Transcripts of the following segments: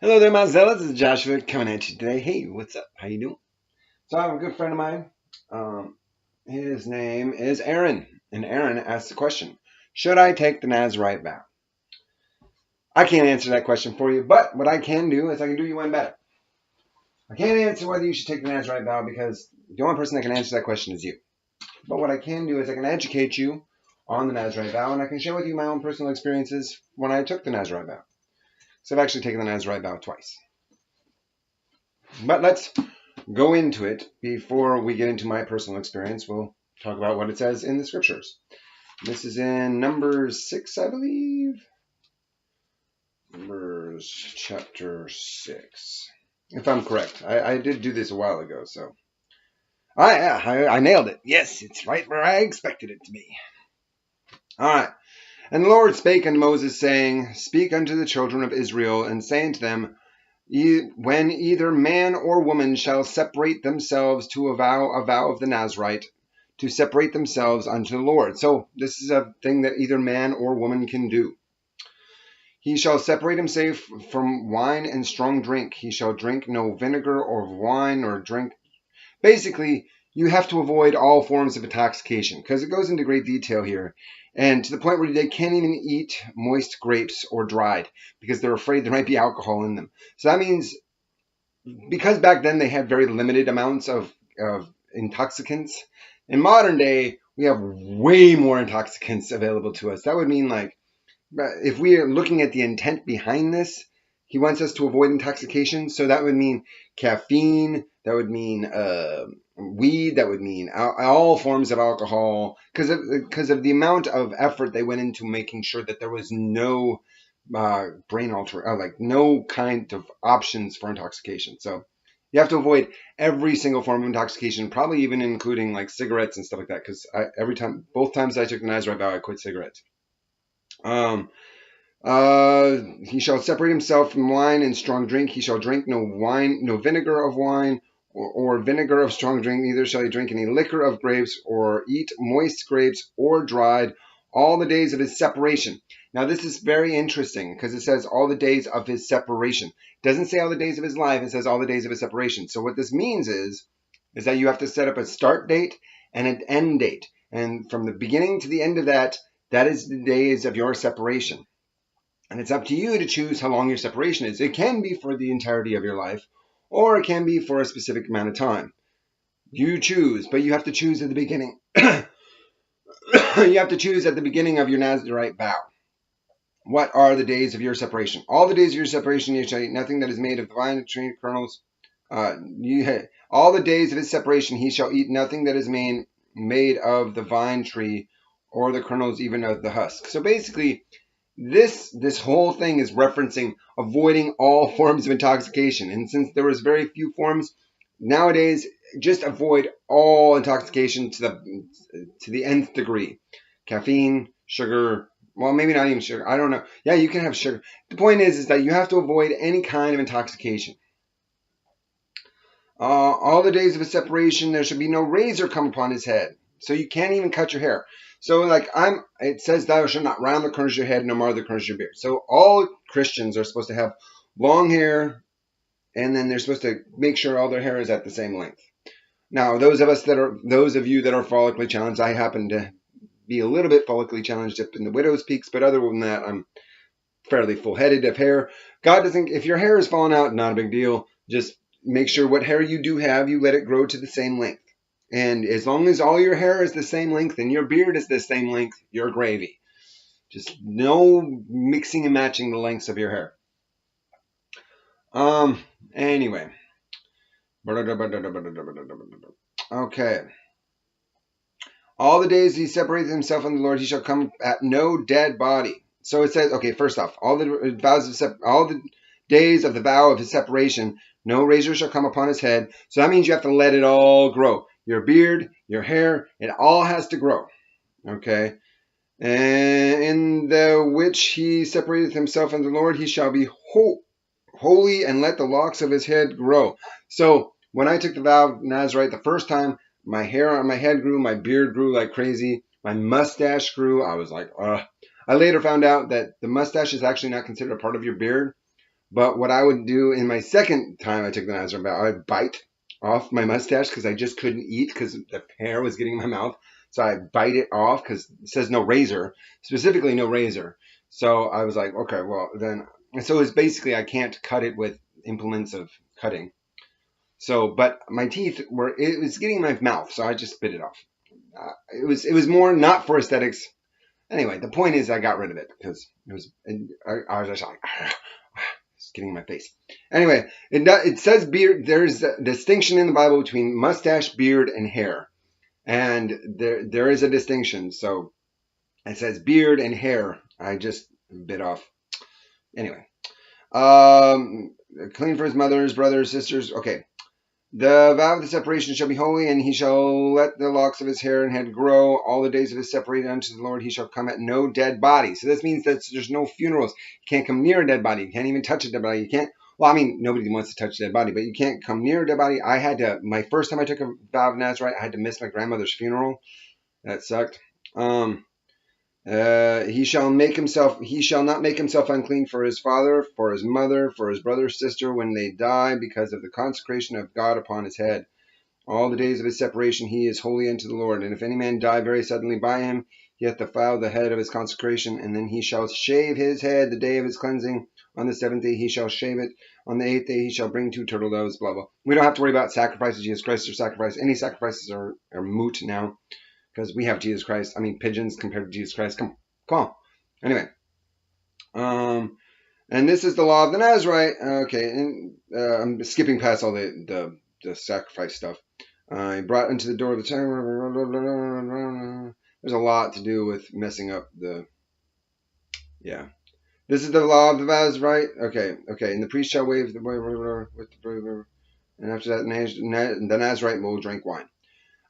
Hello there, my zealots. This is Joshua coming at you today. Hey, what's up? How you doing? So I have a good friend of mine. His name is Aren. And Aren asked the question, should I take the Nazarite vow? I can't answer that question for you, but what I can do is I can do you one better. I can't answer whether you should take the Nazarite vow because the only person that can answer that question is you. But what I can do is I can educate you on the Nazarite vow, and I can share with you my own personal experiences when I took the Nazarite vow. So I've actually taken the Nazarite vow twice. But let's go into it. Before we get into my personal experience, we'll talk about what it says in the scriptures. This is in Numbers 6, I believe. Numbers chapter 6. If I'm correct. I did do this a while ago, so. I nailed it. Yes, it's right where I expected it to be. All right. And the Lord spake unto Moses, saying, Speak unto the children of Israel, and say unto them, when either man or woman shall separate themselves to a vow of the Nazarite, to separate themselves unto the Lord. So this is a thing that either man or woman can do. He shall separate himself from wine and strong drink. He shall drink no vinegar or wine or drink. Basically, you have to avoid all forms of intoxication because it goes into great detail here. And to the point where they can't even eat moist grapes or dried because they're afraid there might be alcohol in them. So that means because back then they had very limited amounts of intoxicants, in modern day we have way more intoxicants available to us. That would mean, like, if we are looking at the intent behind this, he wants us to avoid intoxication. So that would mean caffeine, that would mean weed, that would mean all forms of alcohol, because of the amount of effort they went into making sure that there was no brain alter, like no kind of options for intoxication. So you have to avoid every single form of intoxication, probably even including like cigarettes and stuff like that. Because both times I took the Nazarite vow, I quit cigarettes. He shall separate himself from wine and strong drink. He shall drink no vinegar of wine or vinegar of strong drink. Neither shall he drink any liquor of grapes or eat moist grapes or dried all the days of his separation. Now, this is very interesting because it says all the days of his separation. It doesn't say all the days of his life. It says all the days of his separation. So what this means is that you have to set up a start date and an end date. And from the beginning to the end of that is the days of your separation. And it's up to you to choose how long your separation is. It can be for the entirety of your life, or it can be for a specific amount of time. You choose, but you have to choose at the beginning. You have to choose at the beginning of your Nazarite vow. What are the days of your separation? All the days of your separation you shall eat nothing that is made of the vine, tree, kernels. All the days of his separation he shall eat nothing that is made of the vine tree or the kernels, even of the husk. So basically, this whole thing is referencing avoiding all forms of intoxication. And since there was very few forms, nowadays just avoid all intoxication to the nth degree. Caffeine, sugar, well, maybe not even sugar. I don't know. Yeah, you can have sugar. The point is that you have to avoid any kind of intoxication. All the days of his separation, there should be no razor come upon his head. So you can't even cut your hair. So like it says thou shalt not round the corners of your head, no more the corners of your beard. So all Christians are supposed to have long hair, and then they're supposed to make sure all their hair is at the same length. Now, those of you that are follically challenged, I happen to be a little bit follically challenged up in the widow's peaks, but other than that, I'm fairly full-headed of hair. God doesn't. If your hair is falling out, not a big deal. Just make sure what hair you do have, you let it grow to the same length. And as long as all your hair is the same length and your beard is the same length, you're gravy. Just no mixing and matching the lengths of your hair. Anyway. Okay. All the days he separates himself from the Lord, he shall come at no dead body. So it says, okay, first off, all the days of the vow of his separation, no razor shall come upon his head. So that means you have to let it all grow. Your beard, your hair, it all has to grow. Okay. And in the which he separateth himself from the Lord, he shall be holy, and let the locks of his head grow. So when I took the vow of Nazarite the first time, my hair on my head grew, my beard grew like crazy, my mustache grew. I was like, ugh. I later found out that the mustache is actually not considered a part of your beard, But what I would do in my second time I took the Nazarite vow, I would bite off my mustache because I just couldn't eat because the hair was getting in my mouth. So I bite it off because it says no razor, specifically no razor. So I was like, okay, well then, so it's basically I can't cut it with implements of cutting. So, but my teeth were, it was getting in my mouth, so I just spit it off. It was more not for aesthetics. Anyway, the point is I got rid of it because it was, I was just like, it's getting in my face. Anyway, it says beard. There's a distinction in the Bible between mustache, beard, and hair. And there is a distinction. So it says beard and hair. I just bit off. Anyway, clean for his mother, his brothers, sisters. Okay. The vow of the separation shall be holy, and he shall let the locks of his hair and head grow. All the days of his separated unto the Lord, he shall come at no dead body. So this means that there's no funerals. You can't come near a dead body. You can't even touch a dead body. You can't, well, I mean, nobody wants to touch a dead body, but you can't come near a dead body. I had to, my first time I took a vow of Nazarite, I had to miss my grandmother's funeral. That sucked. He shall not make himself unclean for his father, for his mother, for his brother or sister when they die, because of the consecration of God upon his head. All the days of his separation he is holy unto the Lord. And if any man die very suddenly by him, he hath defiled the head of his consecration, and then he shall shave his head the day of his cleansing. On the 7th day he shall shave it. On the 8th day he shall bring 2 turtle doves, blah, blah. We don't have to worry about sacrifices. Jesus Christ or sacrifice. Any sacrifices are moot now, because we have Jesus Christ. I mean, pigeons compared to Jesus Christ. Come on. Anyway. And this is the law of the Nazarite. Okay, and I'm skipping past all the sacrifice stuff. He brought into the door of the temple. There's a lot to do with messing up the... Yeah. This is the law of the Nazarite. Okay. And the priest shall wave the... And after that, the Nazarite will drink wine.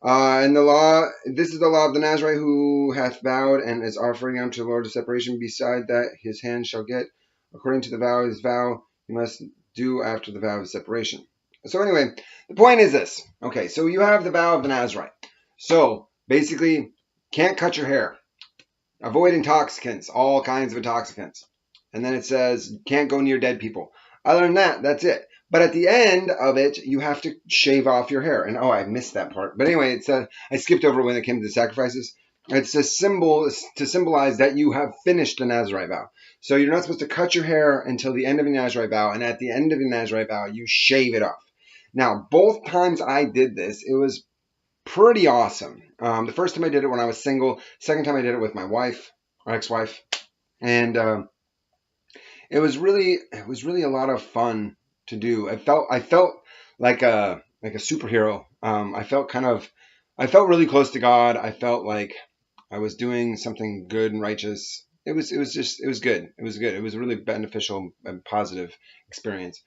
And the law, this is the law of the Nazarite who hath vowed and is offering unto the Lord a separation. Beside that, his hand shall get, according to the vow of his vow, he must do after the vow of separation. So anyway, the point is this. Okay, so you have the vow of the Nazarite. So basically, can't cut your hair. Avoid intoxicants, all kinds of intoxicants. And then it says, can't go near dead people. Other than that, that's it. But at the end of it, you have to shave off your hair. And oh, I missed that part. But anyway, it's I skipped over when it came to the sacrifices. It's a symbol to symbolize that you have finished the Nazarite vow. So you're not supposed to cut your hair until the end of the Nazarite vow. And at the end of the Nazarite vow, you shave it off. Now, both times I did this, it was pretty awesome. The first time I did it when I was single. Second time I did it with my wife, or ex-wife. And it was really a lot of fun to do. I felt like a superhero. I felt really close to God. I felt like I was doing something good and righteous. It was good. It was good. It was a really beneficial and positive experience.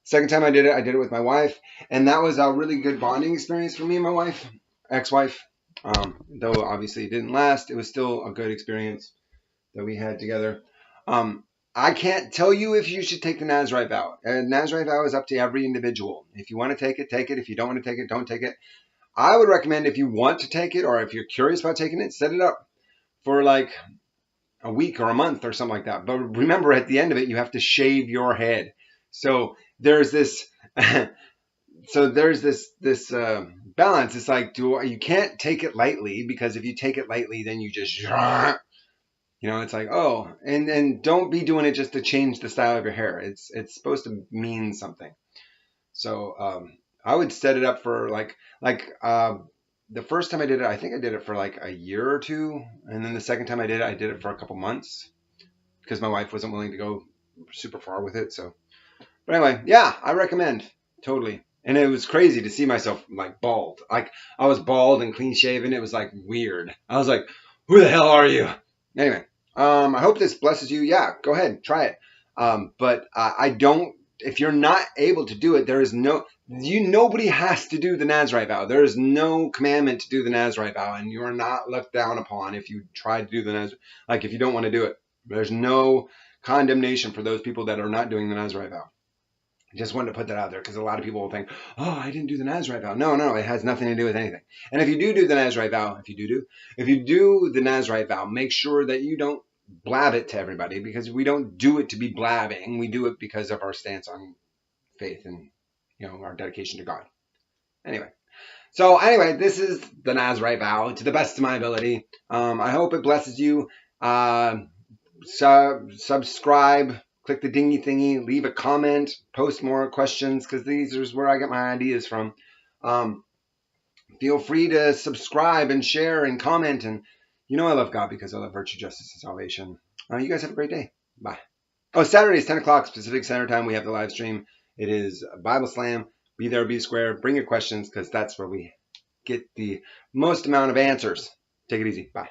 Second time I did it with my wife, and that was a really good bonding experience for me and my wife, ex-wife. Though obviously it didn't last, it was still a good experience that we had together. I can't tell you if you should take the Nazarite vow. Nazarite vow is up to every individual. If you want to take it, take it. If you don't want to take it, don't take it. I would recommend if you want to take it, or if you're curious about taking it, set it up for like a week or a month or something like that. But remember, at the end of it, you have to shave your head. So there's this balance. It's like, you can't take it lightly, because if you take it lightly, then you just, it's like, oh, and don't be doing it just to change the style of your hair. It's supposed to mean something. So I would set it up for the first time I did it, I think I did it for like a year or two. And then the second time I did it for a couple months, because my wife wasn't willing to go super far with it. So, but anyway, yeah, I recommend totally. And it was crazy to see myself like bald. Like I was bald and clean shaven. It was like weird. I was like, who the hell are you? Anyway, I hope this blesses you. Yeah, go ahead, try it. But I don't, if you're not able to do it, there is nobody has to do the Nazarite vow. There is no commandment to do the Nazarite vow, and you are not left down upon if you try to do the Nazarite, like if you don't want to do it. There's no condemnation for those people that are not doing the Nazarite vow. I just wanted to put that out there, because a lot of people will think, oh, I didn't do the Nazarite vow. No, it has nothing to do with anything. And if you do the Nazarite vow, if you do the Nazarite vow, make sure that you don't blab it to everybody, because we don't do it to be blabbing. We do it because of our stance on faith and, our dedication to God. Anyway, this is the Nazarite Vow to the best of my ability. I hope it blesses you. Subscribe, click the dingy thingy, leave a comment, post more questions, because these is where I get my ideas from. Feel free to subscribe and share and comment. And I love God because I love virtue, justice, and salvation. You guys have a great day. Bye. Oh, Saturday is 10 o'clock Pacific Standard Time. We have the live stream. It is Bible Slam. Be there, be square. Bring your questions, because that's where we get the most amount of answers. Take it easy. Bye.